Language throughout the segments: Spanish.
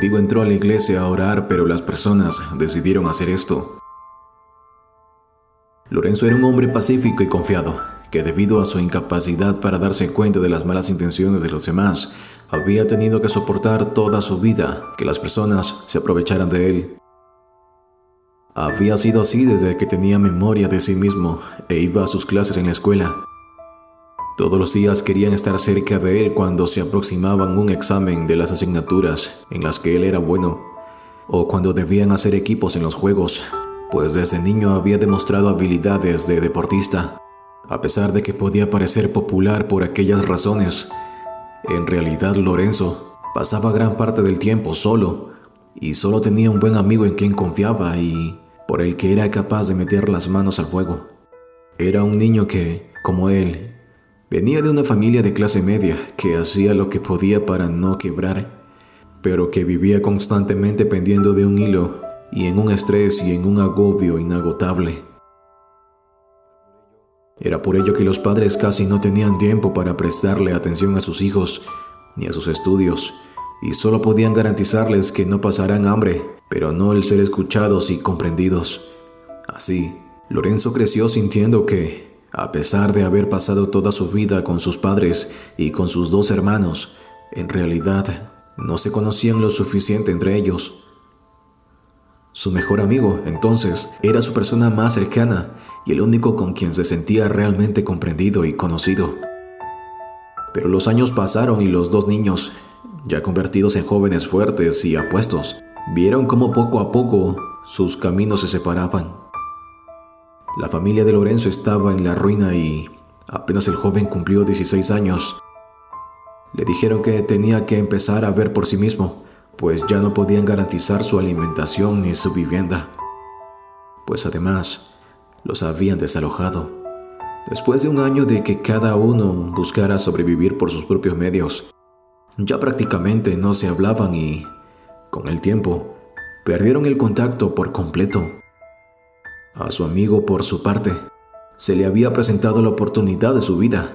mendigo entró a la iglesia a orar, pero las personas decidieron hacer esto. Lorenzo era un hombre pacífico y confiado, que debido a su incapacidad para darse cuenta de las malas intenciones de los demás, había tenido que soportar toda su vida que las personas se aprovecharan de él. Había sido así desde que tenía memoria de sí mismo e iba a sus clases en la escuela. Todos los días querían estar cerca de él cuando se aproximaban un examen de las asignaturas en las que él era bueno, o cuando debían hacer equipos en los juegos, pues desde niño había demostrado habilidades de deportista. A pesar de que podía parecer popular por aquellas razones, en realidad Lorenzo pasaba gran parte del tiempo solo y solo tenía un buen amigo en quien confiaba y por el que era capaz de meter las manos al fuego. Era un niño que, como él, venía de una familia de clase media que hacía lo que podía para no quebrar, pero que vivía constantemente pendiendo de un hilo y en un estrés y en un agobio inagotable. Era por ello que los padres casi no tenían tiempo para prestarle atención a sus hijos ni a sus estudios, y solo podían garantizarles que no pasarán hambre, pero no el ser escuchados y comprendidos. Así, Lorenzo creció sintiendo que, a pesar de haber pasado toda su vida con sus padres y con sus dos hermanos, en realidad no se conocían lo suficiente entre ellos. Su mejor amigo, entonces, era su persona más cercana y el único con quien se sentía realmente comprendido y conocido. Pero los años pasaron y los dos niños, ya convertidos en jóvenes fuertes y apuestos, vieron cómo poco a poco sus caminos se separaban. La familia de Lorenzo estaba en la ruina y apenas el joven cumplió 16 años. Le dijeron que tenía que empezar a ver por sí mismo, pues ya no podían garantizar su alimentación ni su vivienda. Pues además, los habían desalojado, después de un año de que cada uno buscara sobrevivir por sus propios medios. Ya prácticamente no se hablaban y, con el tiempo, perdieron el contacto por completo. A su amigo, por su parte, se le había presentado la oportunidad de su vida.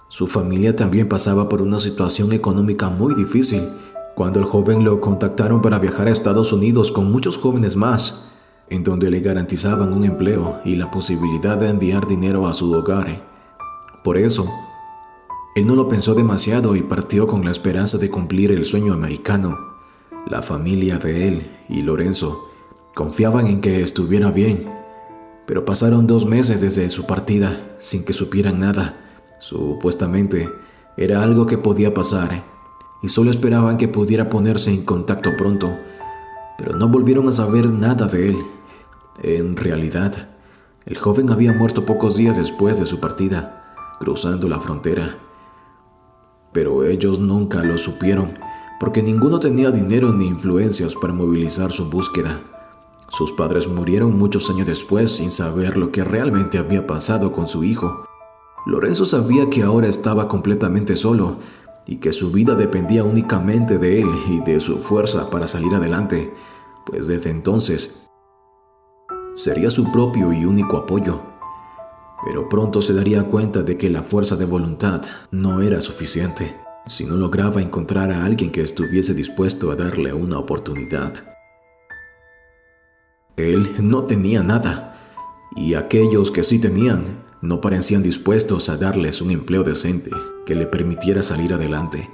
Su familia también pasaba por una situación económica muy difícil cuando el joven lo contactaron para viajar a Estados Unidos con muchos jóvenes más, en donde le garantizaban un empleo y la posibilidad de enviar dinero a su hogar. Por eso, él no lo pensó demasiado y partió con la esperanza de cumplir el sueño americano. La familia de él y Lorenzo confiaban en que estuviera bien, pero pasaron 2 meses desde su partida sin que supieran nada. Supuestamente era algo que podía pasar y solo esperaban que pudiera ponerse en contacto pronto, pero no volvieron a saber nada de él. En realidad, el joven había muerto pocos días después de su partida, cruzando la frontera. Pero ellos nunca lo supieron, porque ninguno tenía dinero ni influencias para movilizar su búsqueda. Sus padres murieron muchos años después sin saber lo que realmente había pasado con su hijo. Lorenzo sabía que ahora estaba completamente solo y que su vida dependía únicamente de él y de su fuerza para salir adelante, pues desde entonces sería su propio y único apoyo. Pero pronto se daría cuenta de que la fuerza de voluntad no era suficiente si no lograba encontrar a alguien que estuviese dispuesto a darle una oportunidad. Él no tenía nada, y aquellos que sí tenían no parecían dispuestos a darles un empleo decente que le permitiera salir adelante.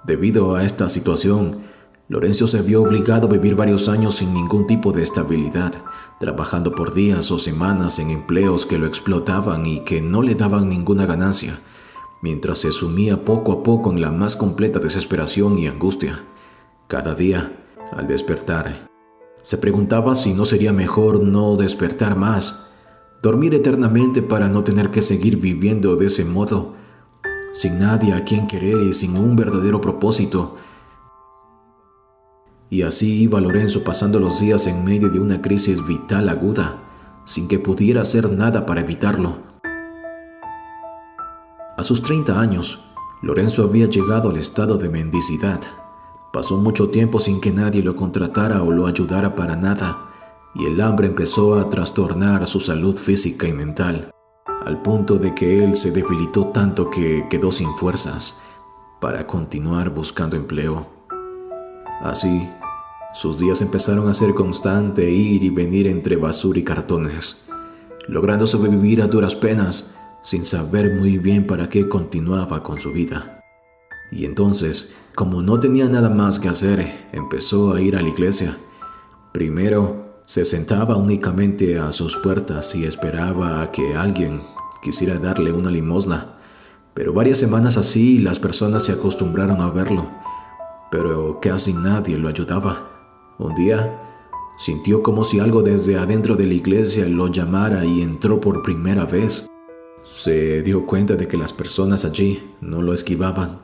Debido a esta situación, Lorenzo se vio obligado a vivir varios años sin ningún tipo de estabilidad, trabajando por días o semanas en empleos que lo explotaban y que no le daban ninguna ganancia, mientras se sumía poco a poco en la más completa desesperación y angustia. Cada día, al despertar, se preguntaba si no sería mejor no despertar más, dormir eternamente para no tener que seguir viviendo de ese modo, sin nadie a quien querer y sin un verdadero propósito. Y así iba Lorenzo pasando los días en medio de una crisis vital aguda, sin que pudiera hacer nada para evitarlo. A sus 30 años, Lorenzo había llegado al estado de mendicidad. Pasó mucho tiempo sin que nadie lo contratara o lo ayudara para nada, y el hambre empezó a trastornar su salud física y mental, al punto de que él se debilitó tanto que quedó sin fuerzas para continuar buscando empleo. Así, sus días empezaron a ser constante ir y venir entre basura y cartones, logrando sobrevivir a duras penas sin saber muy bien para qué continuaba con su vida. Y entonces, como no tenía nada más que hacer, empezó a ir a la iglesia. Primero, se sentaba únicamente a sus puertas y esperaba a que alguien quisiera darle una limosna. Pero varias semanas así, las personas se acostumbraron a verlo, pero casi nadie lo ayudaba. Un día, sintió como si algo desde adentro de la iglesia lo llamara y entró por primera vez. Se dio cuenta de que las personas allí no lo esquivaban.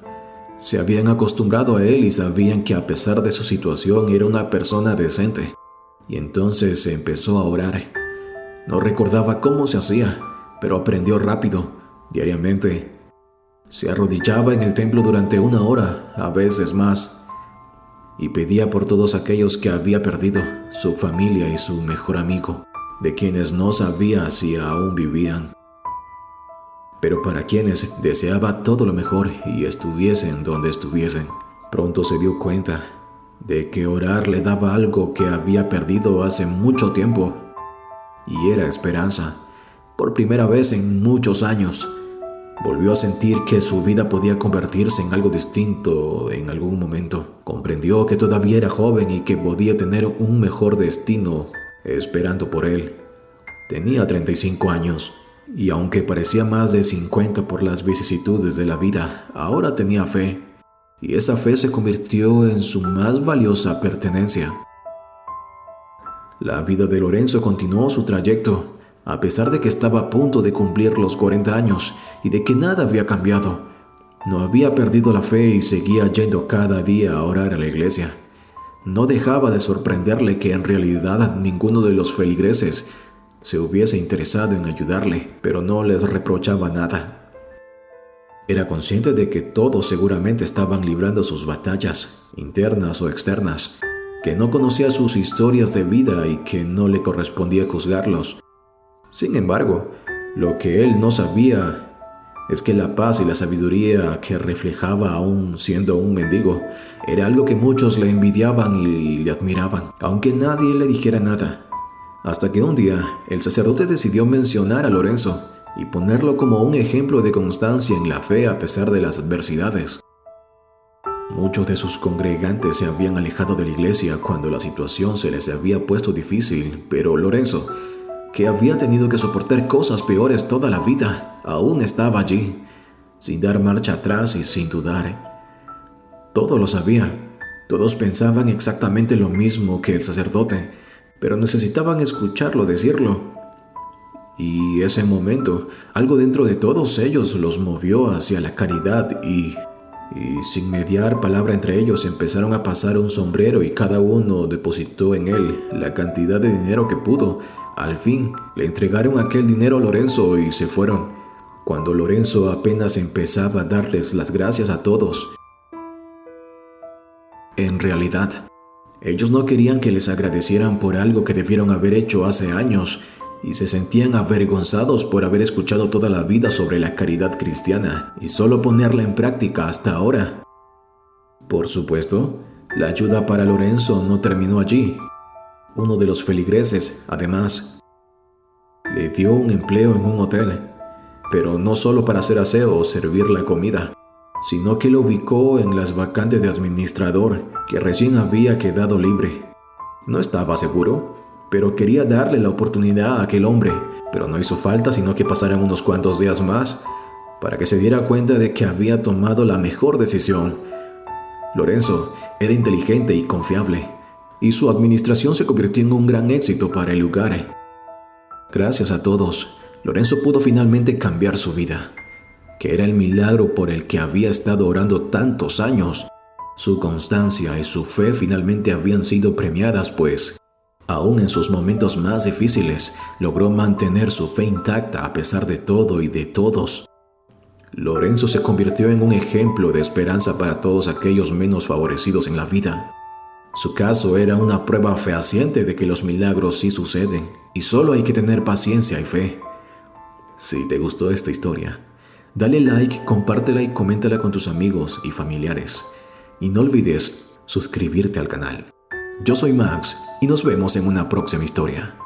Se habían acostumbrado a él y sabían que a pesar de su situación era una persona decente. Y entonces se empezó a orar. No recordaba cómo se hacía, pero aprendió rápido, diariamente. Se arrodillaba en el templo durante 1 hora, a veces más, y pedía por todos aquellos que había perdido, su familia y su mejor amigo, de quienes no sabía si aún vivían, pero para quienes deseaba todo lo mejor y estuviesen donde estuviesen. Pronto se dio cuenta de que orar le daba algo que había perdido hace mucho tiempo, y era esperanza. Por primera vez en muchos años, volvió a sentir que su vida podía convertirse en algo distinto en algún momento. Comprendió que todavía era joven y que podía tener un mejor destino esperando por él. Tenía 35 años y aunque parecía más de 50 por las vicisitudes de la vida, ahora tenía fe. Y esa fe se convirtió en su más valiosa pertenencia. La vida de Lorenzo continuó su trayecto, a pesar de que estaba a punto de cumplir los 40 años y de que nada había cambiado. No había perdido la fe y seguía yendo cada día a orar a la iglesia. No dejaba de sorprenderle que en realidad ninguno de los feligreses se hubiese interesado en ayudarle, pero no les reprochaba nada. Era consciente de que todos seguramente estaban librando sus batallas, internas o externas, que no conocía sus historias de vida y que no le correspondía juzgarlos. Sin embargo, lo que él no sabía es que la paz y la sabiduría que reflejaba aún siendo un mendigo era algo que muchos le envidiaban y le admiraban, aunque nadie le dijera nada. Hasta que un día el sacerdote decidió mencionar a Lorenzo y ponerlo como un ejemplo de constancia en la fe a pesar de las adversidades. Muchos de sus congregantes se habían alejado de la iglesia cuando la situación se les había puesto difícil, pero Lorenzo, que había tenido que soportar cosas peores toda la vida, aún estaba allí, sin dar marcha atrás y sin dudar. Todo lo sabía, todos pensaban exactamente lo mismo que el sacerdote, pero necesitaban escucharlo decirlo. Y ese momento, algo dentro de todos ellos los movió hacia la caridad y sin mediar palabra entre ellos empezaron a pasar un sombrero y cada uno depositó en él la cantidad de dinero que pudo. Al fin, le entregaron aquel dinero a Lorenzo y se fueron, cuando Lorenzo apenas empezaba a darles las gracias a todos. En realidad, ellos no querían que les agradecieran por algo que debieron haber hecho hace años y se sentían avergonzados por haber escuchado toda la vida sobre la caridad cristiana y solo ponerla en práctica hasta ahora. Por supuesto, la ayuda para Lorenzo no terminó allí. Uno de los feligreses, además, le dio un empleo en un hotel, pero no solo para hacer aseo o servir la comida, sino que lo ubicó en las vacantes de administrador que recién había quedado libre. No estaba seguro, pero quería darle la oportunidad a aquel hombre, pero no hizo falta sino que pasaran unos cuantos días más para que se diera cuenta de que había tomado la mejor decisión. Lorenzo era inteligente y confiable, y su administración se convirtió en un gran éxito para el lugar. Gracias a todos, Lorenzo pudo finalmente cambiar su vida, que era el milagro por el que había estado orando tantos años. Su constancia y su fe finalmente habían sido premiadas, pues, aún en sus momentos más difíciles, logró mantener su fe intacta a pesar de todo y de todos. Lorenzo se convirtió en un ejemplo de esperanza para todos aquellos menos favorecidos en la vida. Su caso era una prueba fehaciente de que los milagros sí suceden y solo hay que tener paciencia y fe. Si te gustó esta historia, dale like, compártela y coméntala con tus amigos y familiares. Y no olvides suscribirte al canal. Yo soy Max y nos vemos en una próxima historia.